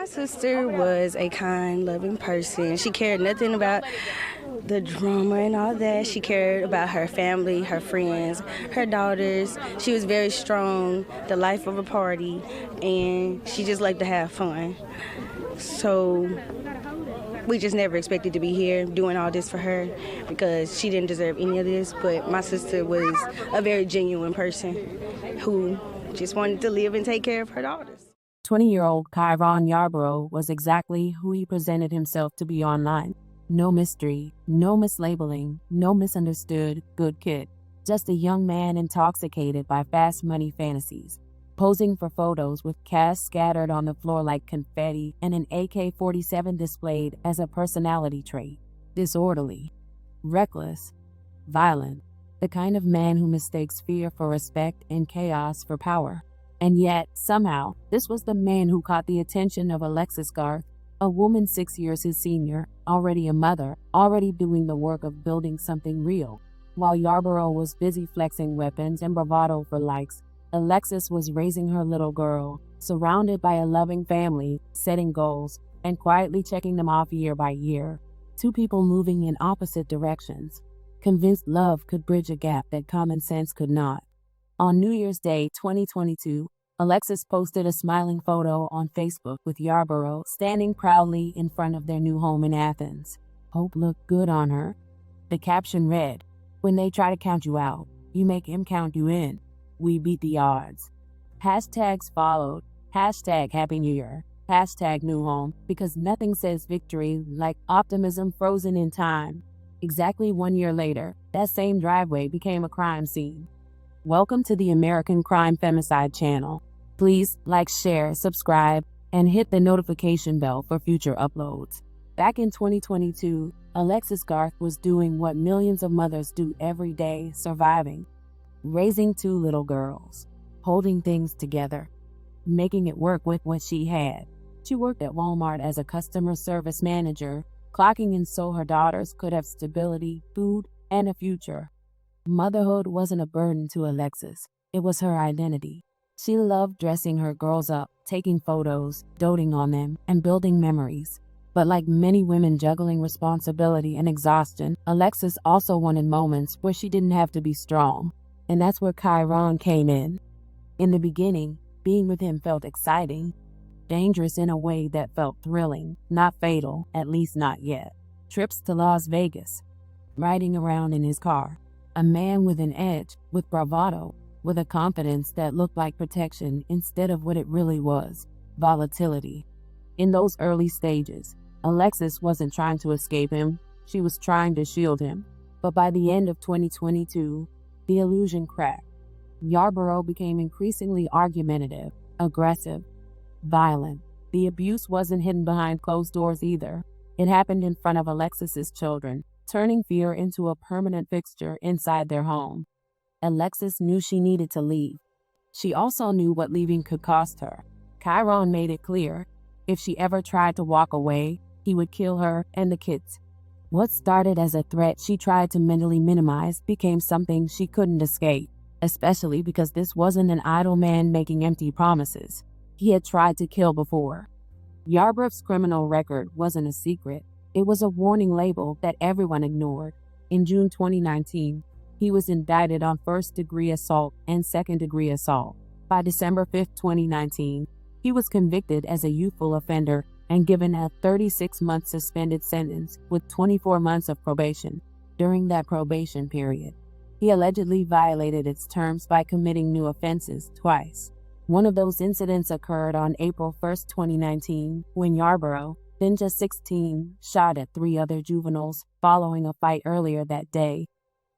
My sister was a kind, loving person. She cared nothing about the drama and all that. She cared about her family, her friends, her daughters. She was very strong, the life of a party, and she just liked to have fun. So we just never expected to be here doing all this for her because she didn't deserve any of this. But my sister was a very genuine person who just wanted to live and take care of her daughters. 20-year-old Ky'ruan Yarbrough was exactly who he presented himself to be online. No mystery, no mislabeling, no misunderstood good kid. Just a young man intoxicated by fast money fantasies, posing for photos with cash scattered on the floor like confetti and an AK-47 displayed as a personality trait. Disorderly, reckless, violent, the kind of man who mistakes fear for respect and chaos for power. And yet, somehow, this was the man who caught the attention of Alexis Garth, a woman 6 years his senior, already a mother, already doing the work of building something real. While Yarbrough was busy flexing weapons and bravado for likes, Alexis was raising her little girl, surrounded by a loving family, setting goals, and quietly checking them off year by year. Two people moving in opposite directions, convinced love could bridge a gap that common sense could not. On New Year's Day 2022, Alexis posted a smiling photo on Facebook with Yarbrough standing proudly in front of their new home in Athens. Hope looked good on her. The caption read, "When they try to count you out, you make him count you in. We beat the odds." Hashtags followed. Hashtag Happy New Year. Hashtag New Home, because nothing says victory like optimism frozen in time. Exactly 1 year later, that same driveway became a crime scene. Welcome to the American Crime Femicide channel. Please like, share, subscribe, and hit the notification bell for future uploads. Back in 2022, Alexis Garth was doing what millions of mothers do every day, surviving. Raising two little girls, holding things together, making it work with what she had. She worked at Walmart as a customer service manager, clocking in so her daughters could have stability, food, and a future. Motherhood wasn't a burden to Alexis. It was her identity. She loved dressing her girls up, taking photos, doting on them, and building memories. But like many women juggling responsibility and exhaustion, Alexis also wanted moments where she didn't have to be strong. And that's where Ky'ruan came in. In the beginning, being with him felt exciting, dangerous in a way that felt thrilling, not fatal, at least not yet. Trips to Las Vegas, riding around in his car. A man with an edge, with bravado, with a confidence that looked like protection instead of what it really was, volatility. In those early stages, Alexis wasn't trying to escape him, she was trying to shield him. But by the end of 2022, the illusion cracked. Yarbrough became increasingly argumentative, aggressive, violent. The abuse wasn't hidden behind closed doors either. It happened in front of Alexis's children, turning fear into a permanent fixture inside their home. Alexis knew she needed to leave. She also knew what leaving could cost her. Ky'ruan made it clear, if she ever tried to walk away, he would kill her and the kids. What started as a threat she tried to mentally minimize became something she couldn't escape, especially because this wasn't an idle man making empty promises. He had tried to kill before. Yarbrough's criminal record wasn't a secret. It was a warning label that everyone ignored. In June 2019, he was indicted on first-degree assault and second-degree assault. By December 5, 2019, he was convicted as a youthful offender and given a 36-month suspended sentence with 24 months of probation. During that probation period, he allegedly violated its terms by committing new offenses twice. One of those incidents occurred on April 1, 2019, when Yarbrough, then just 16, shot at 3 other juveniles following a fight earlier that day.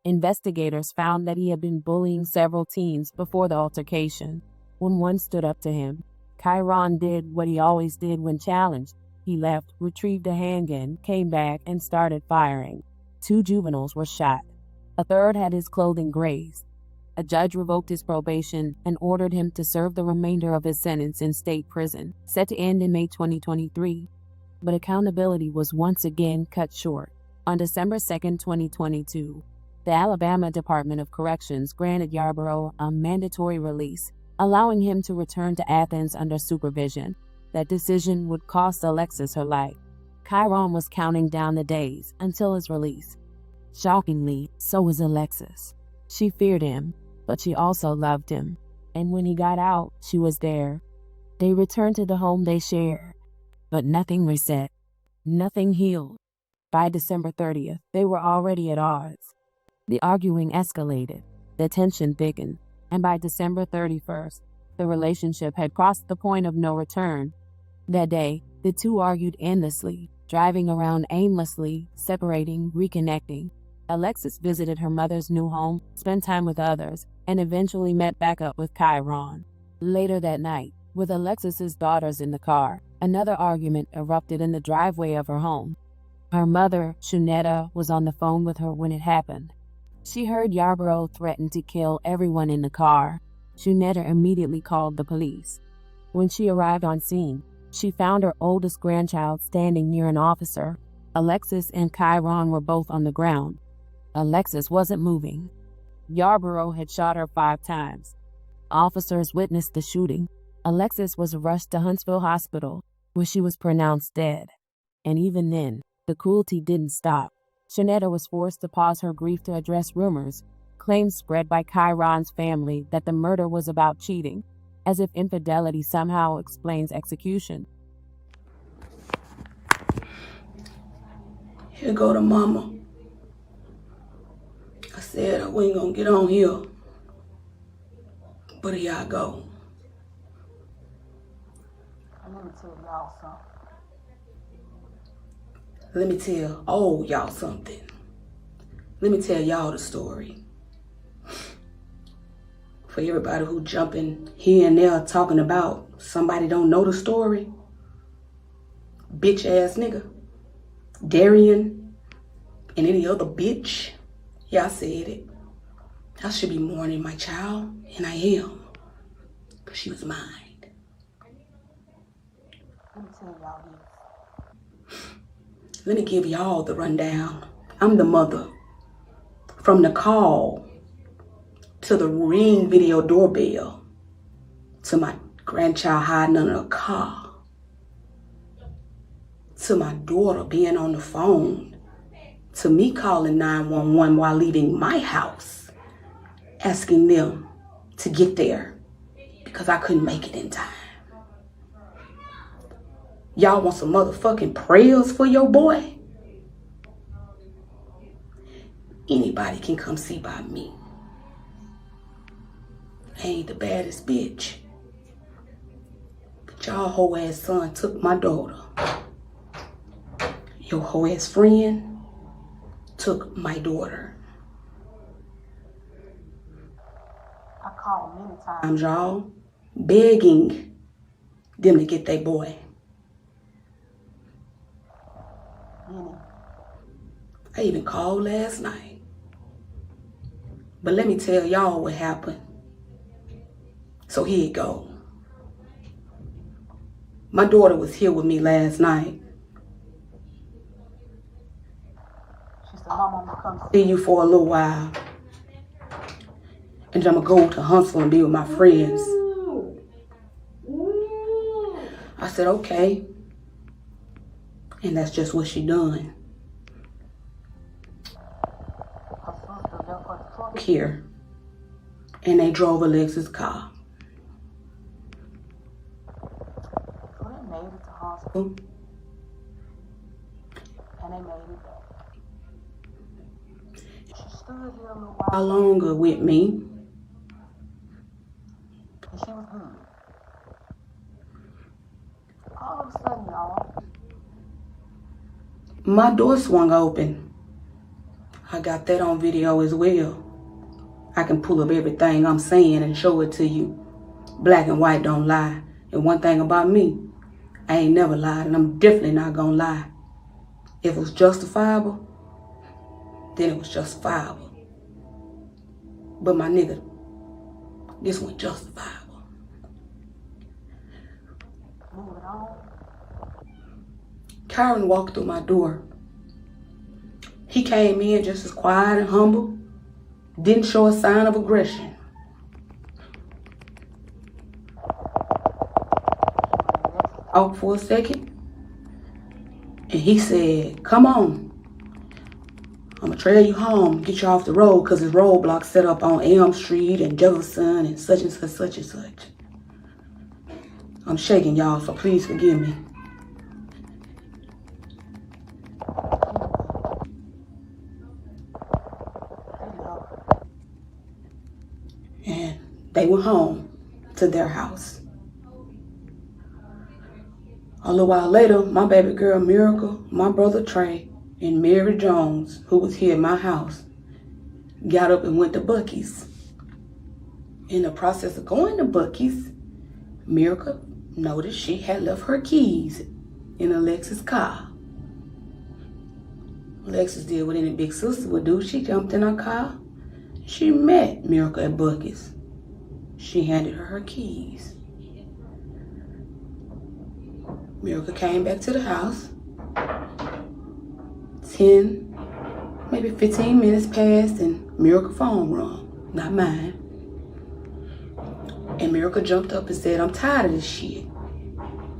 Investigators found that he had been bullying several teens before the altercation. When one stood up to him, Ky'ruan did what he always did when challenged. He left, retrieved a handgun, came back, and started firing. 2 juveniles were shot. A third had his clothing grazed. A judge revoked his probation and ordered him to serve the remainder of his sentence in state prison, set to end in May 2023. But accountability was once again cut short. On December 2, 2022, the Alabama Department of Corrections granted Yarbrough a mandatory release, allowing him to return to Athens under supervision. That decision would cost Alexis her life. Ky'ruan was counting down the days until his release. Shockingly, so was Alexis. She feared him, but she also loved him. And when he got out, she was there. They returned to the home they shared. But nothing reset. Nothing healed. By December 30th, they were already at odds. The arguing escalated. The tension thickened. And by December 31st, the relationship had crossed the point of no return. That day, the two argued endlessly, driving around aimlessly, separating, reconnecting. Alexis visited her mother's new home, spent time with others, and eventually met back up with Ky'ruan. Later that night, with Alexis's daughters in the car, another argument erupted in the driveway of her home. Her mother, Shunetta, was on the phone with her when it happened. She heard Yarbrough threaten to kill everyone in the car. Shunetta immediately called the police. When she arrived on scene, she found her oldest grandchild standing near an officer. Alexis and Ky'ruan were both on the ground. Alexis wasn't moving. Yarbrough had shot her 5 times. Officers witnessed the shooting. Alexis was rushed to Huntsville Hospital, where she was pronounced dead. And even then, the cruelty didn't stop. Shunetta was forced to pause her grief to address rumors, claims spread by Ky'ruan's family that the murder was about cheating, as if infidelity somehow explains execution. Here go to mama. I said we ain't gonna get on here, but here I go. Let me tell y'all something. Let me tell y'all something. Let me tell y'all the story. For everybody who jumping here and there talking about somebody don't know the story. Bitch ass nigga. Darian and any other bitch. Yeah, I said it. I should be mourning my child, and I am. Because she was mine. Let me tell y'all this. Let me give y'all the rundown. I'm the mother. From the call to the Ring video doorbell to my grandchild hiding under a car to my daughter being on the phone to me calling 911 while leaving my house asking them to get there because I couldn't make it in time. Y'all want some motherfucking prayers for your boy? Anybody can come see by me. I ain't the baddest bitch. But y'all hoe ass son took my daughter. Your hoe ass friend took my daughter. I called many times, y'all, begging them to get their boy. I even called last night. But let me tell y'all what happened. So here you go. My daughter was here with me last night. She said, Mama, I'm gonna come see you for a little while. And then I'm gonna go to Huntsville and be with my friends. I said, okay. And that's just what she done. Here. And they drove Alexis' car. So they made it to hospital. And they made it back. She stood here a little while longer with me. And she was good. All of a sudden, y'all, my door swung open. I got that on video as well. I can pull up everything I'm saying and show it to you. Black and white don't lie. And one thing about me, I ain't never lied, and I'm definitely not gonna lie. If it was justifiable, then it was justifiable. But my nigga, this wasn't justifiable. Moving on. Ky'ruan walked through my door. He came in just as quiet and humble. Didn't show a sign of aggression. off for a second. And he said, come on. I'm going to trail you home, get you off the road, because there's roadblocks set up on Elm Street and Jefferson and such and such, such and such. I'm shaking, y'all, so please forgive me. And they went home to their house. A little while later, my baby girl Miracle, my brother Trey, and Mary Jones, who was here at my house, got up and went to Buc-ee's. In the process of going to Buc-ee's, Miracle noticed she had left her keys in Alexis' car. Alexis did what any big sister would do. She jumped in her car. She met Miracle at Buc-ee's. She handed her her keys. Miracle came back to the house. 10, maybe 15 minutes passed and Miracle's phone rung, not mine. And Miracle jumped up and said, I'm tired of this shit.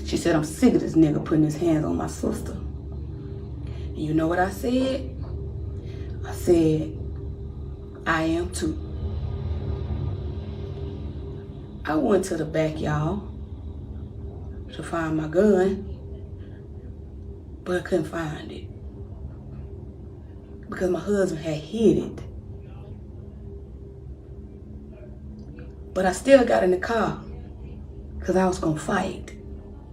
She said, I'm sick of this nigga putting his hands on my sister. And you know what I said? I said, I am too. I went to the back, y'all, to find my gun, but I couldn't find it because my husband had hid it. But I still got in the car because I was gonna fight,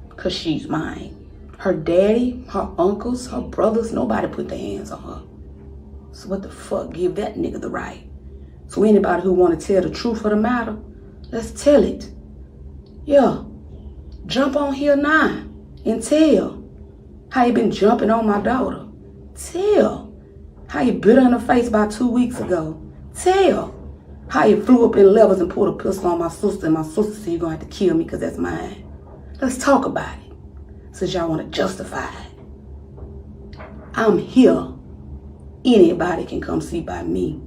because she's mine. Her daddy, her uncles, her brothers, nobody put their hands on her. So what the fuck give that nigga the right? So anybody who want to tell the truth of the matter, let's tell it. Yeah, jump on here now and tell how you been jumping on my daughter. Tell how you bit her in the face about 2 weeks ago. Tell how you flew up in levels and pulled a pistol on my sister, and my sister said you're gonna have to kill me because that's mine. Let's talk about it, since y'all want to justify it. I'm here. Anybody can come see by me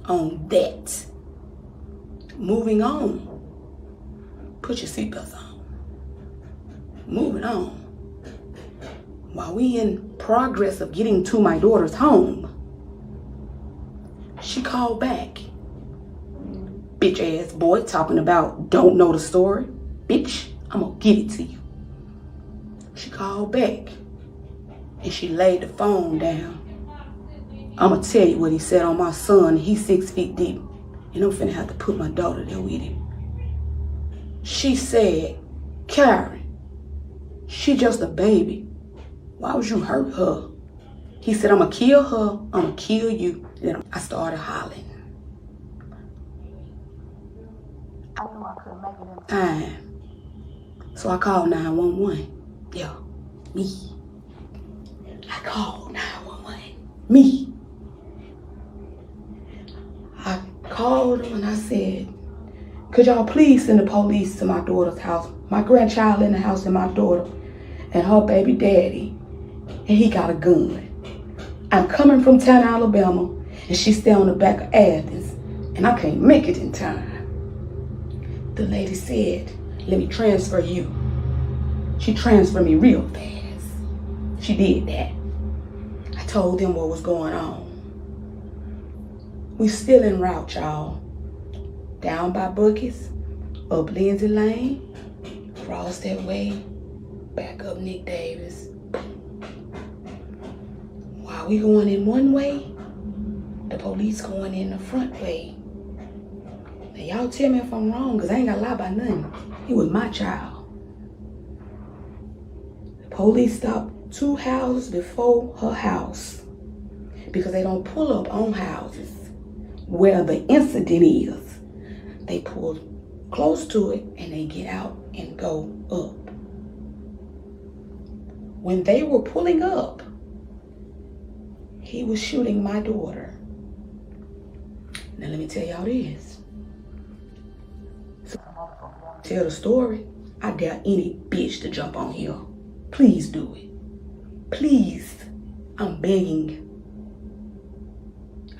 on that. Moving on. Put your seatbelts on. Moving on. While we in progress of getting to my daughter's home, she called back. Bitch ass boy talking about don't know the story. Bitch, I'm gonna give it to you. She called back and she laid the phone down. I'm gonna tell you what he said on my son. He's 6 feet deep and I'm finna have to put my daughter there with him. She said, Ky'ruan, she just a baby. Why would you hurt her? He said, I'm gonna kill her, I'm gonna kill you. Then I started hollering. I knew I couldn't make it in time. So I called 911. Yeah, me. I called 911. Me. I called them and I said, could y'all please send the police to my daughter's house? My grandchild in the house and my daughter and her baby daddy. And he got a gun. I'm coming from town, Alabama, and she stay on the back of Athens, and I can't make it in time. The lady said, let me transfer you. She transferred me real fast. She did that. I told them what was going on. We still en route, y'all. Down by Buc-ee's, up Lindsay Lane, across that way, back up Nick Davis. While we going in one way, the police going in the front way. Now y'all tell me if I'm wrong, because I ain't got to lie about nothing. He was my child. The police stopped 2 houses before her house because they don't pull up on houses where the incident is. They pull close to it and they get out and go up. When they were pulling up, he was shooting my daughter. Now let me tell y'all this. So, tell the story. I dare any bitch to jump on here. Please do it. Please. I'm begging.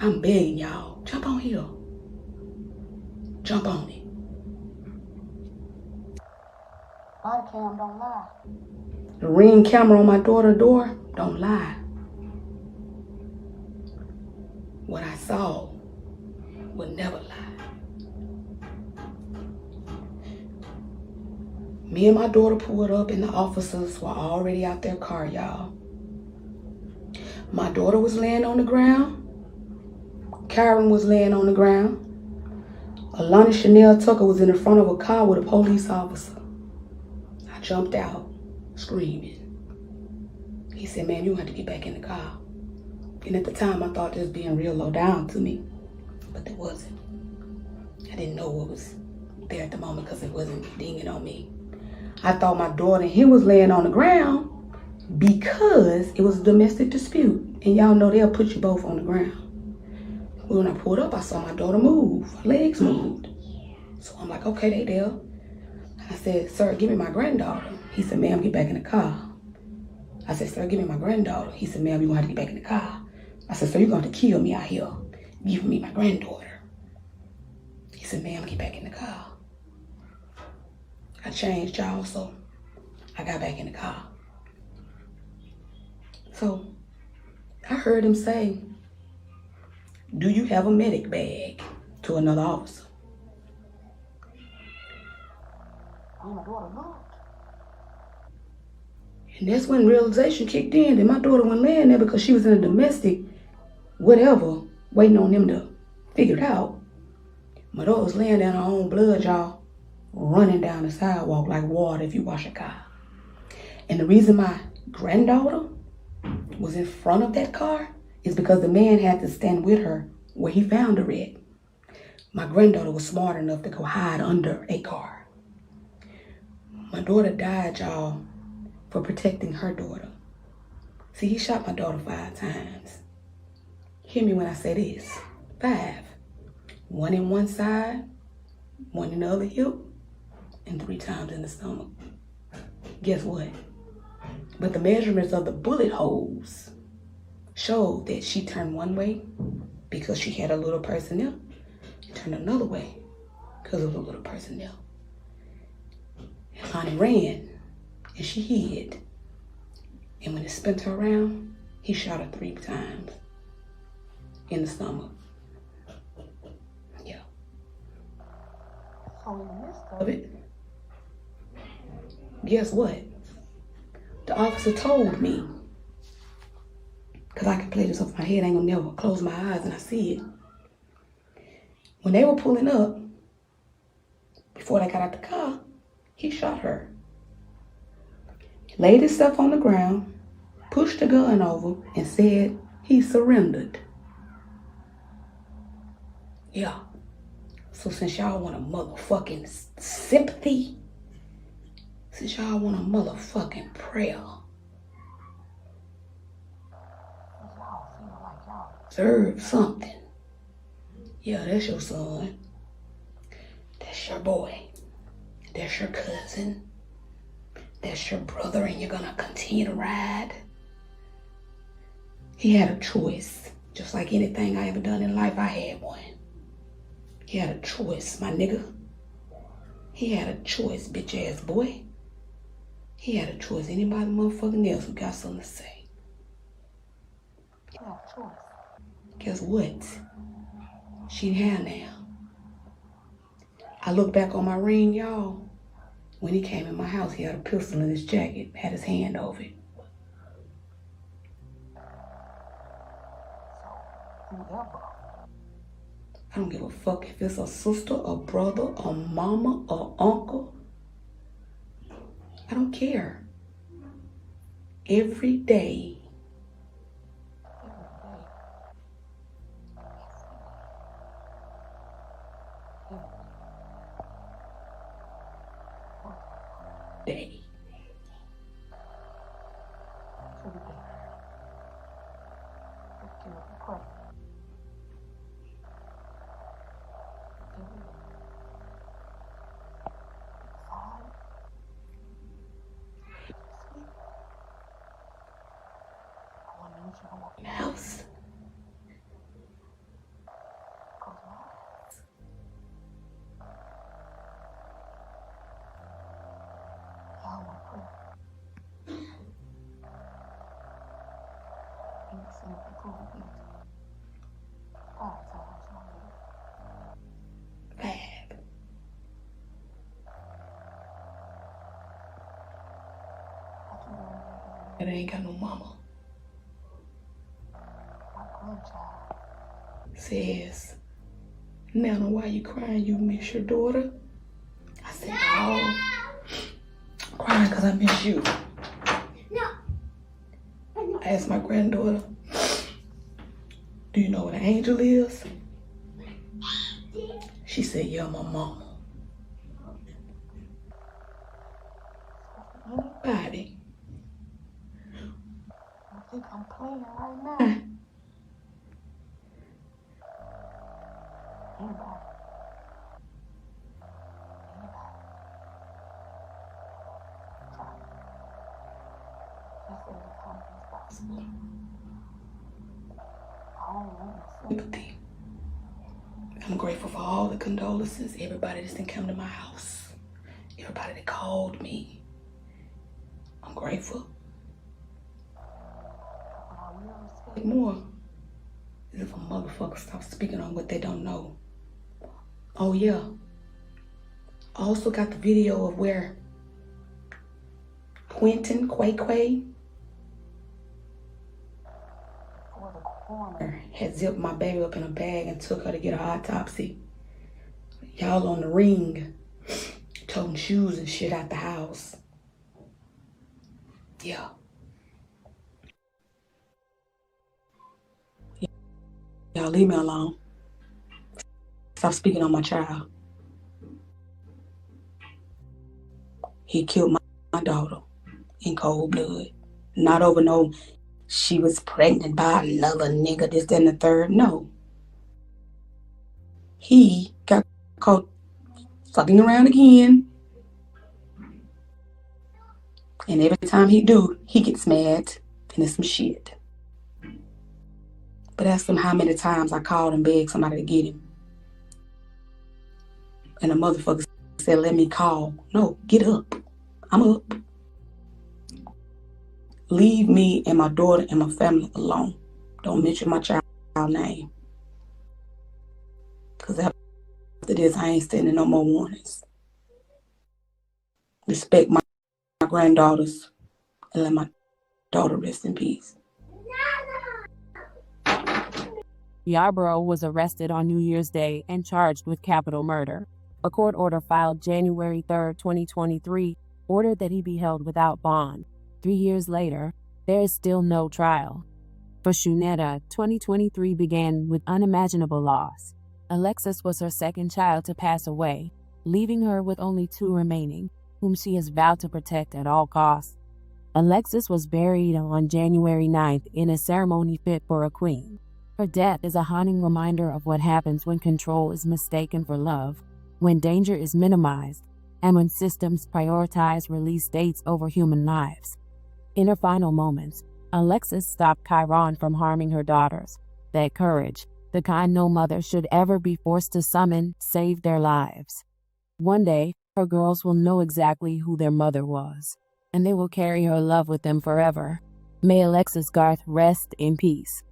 I'm begging y'all. Jump on here. Jump on it. Body cam don't lie. The Ring camera on my daughter's door don't lie. What I saw would never lie. Me and my daughter pulled up and the officers were already out their car, y'all. My daughter was laying on the ground. Ky'ruan was laying on the ground. Alana Chanel Tucker was in the front of a car with a police officer. I jumped out, screaming. He said, "Ma'am, you have to get back in the car." And at the time, I thought this was being real low down to me, but it wasn't. I didn't know what was there at the moment because it wasn't dinging on me. I thought my daughter and him was laying on the ground because it was a domestic dispute. And y'all know they'll put you both on the ground. When I pulled up, I saw my daughter move. Her legs moved. So I'm like, okay, they there. I said, "Sir, give me my granddaughter." He said, "Ma'am, get back in the car." I said, "Sir, give me my granddaughter." He said, "Ma'am, you're going to have to get back in the car." I said, "Sir, you're going to kill me out here giving me my granddaughter." He said, "Ma'am, get back in the car." I changed, y'all, so I got back in the car. So I heard him say, "Do you have a medic bag?" to another officer. And that's when realization kicked in that my daughter wasn't laying there because she was in a domestic whatever, waiting on them to figure it out. My daughter was laying there in her own blood, y'all, running down the sidewalk like water if you wash a car. And the reason my granddaughter was in front of that car is because the man had to stand with her where he found her at. My granddaughter was smart enough to go hide under a car. My daughter died, y'all, for protecting her daughter. See, he shot my daughter 5 times. Hear me when I say this. 5. 1 in one side, 1 in the other hip, and 3 times in the stomach. Guess what? But the measurements of the bullet holes showed that she turned one way because she had a little person there, and turned another way because of the little person there. And Lonnie ran, and she hid. And when it spun her around, he shot her 3 times in the stomach. Yeah. So in the midst of it, guess what? The officer told me, because I can play this off my head, I ain't gonna never close my eyes and I see it. When they were pulling up, before they got out the car, he shot her. Laid himself on the ground, pushed the gun over, and said he surrendered. Yeah. So since y'all want a motherfucking sympathy, since y'all want a motherfucking prayer, serve something. Yeah, that's your son. That's your boy. That's your cousin. That's your brother, and you're gonna continue to ride. He had a choice. Just like anything I ever done in life, I had one. He had a choice, my nigga. He had a choice, bitch ass boy. He had a choice. Anybody motherfucking else who got something to say. He had a choice. Guess what? She had now. I look back on my ring, y'all. When he came in my house, he had a pistol in his jacket, had his hand over it. I don't give a fuck if it's a sister, a brother, a mama, or uncle. I don't care. Every day. Day. House. Bad. It ain't got no mama. Says, Nana, why you crying? You miss your daughter? I said, oh, I'm crying because I miss you. I asked my granddaughter, do you know what an angel is? She said, yeah, my mama. Anybody? I think I'm playing right now. Sympathy. I'm grateful for all the condolences, everybody that's done come to my house, everybody that called me. I'm grateful. More is if a motherfucker stops speaking on what they don't know. Oh yeah. I also got the video of where Quentin Quay had zipped my baby up in a bag and took her to get an autopsy. Y'all on the ring, toting shoes and shit out the house. Yeah. Y'all leave me alone. Stop speaking on my child. He killed my daughter in cold blood. Not over no, she was pregnant by another nigga, this, that, and the third. No. He got caught fucking around again. And every time he do, he gets mad and it's some shit. But ask him how many times I called and begged somebody to get him. And the motherfucker said, let me call. No, get up. I'm up. Leave me and my daughter and my family alone. Don't mention my child's name. Because after this, I ain't sending no more warnings. Respect my granddaughters and let my daughter rest in peace. Yarbrough was arrested on New Year's Day and charged with capital murder. A court order filed January 3, 2023, ordered that he be held without bond. 3 years later, there is still no trial. For Shunetta, 2023 began with unimaginable loss. Alexis was her second child to pass away, leaving her with only 2 remaining, whom she has vowed to protect at all costs. Alexis was buried on January 9th in a ceremony fit for a queen. Her death is a haunting reminder of what happens when control is mistaken for love, when danger is minimized, and when systems prioritize release dates over human lives. In her final moments, Alexis stopped Ky'ruan from harming her daughters. That courage, the kind no mother should ever be forced to summon, saved their lives. One day, her girls will know exactly who their mother was, and they will carry her love with them forever. May Alexis Garth rest in peace.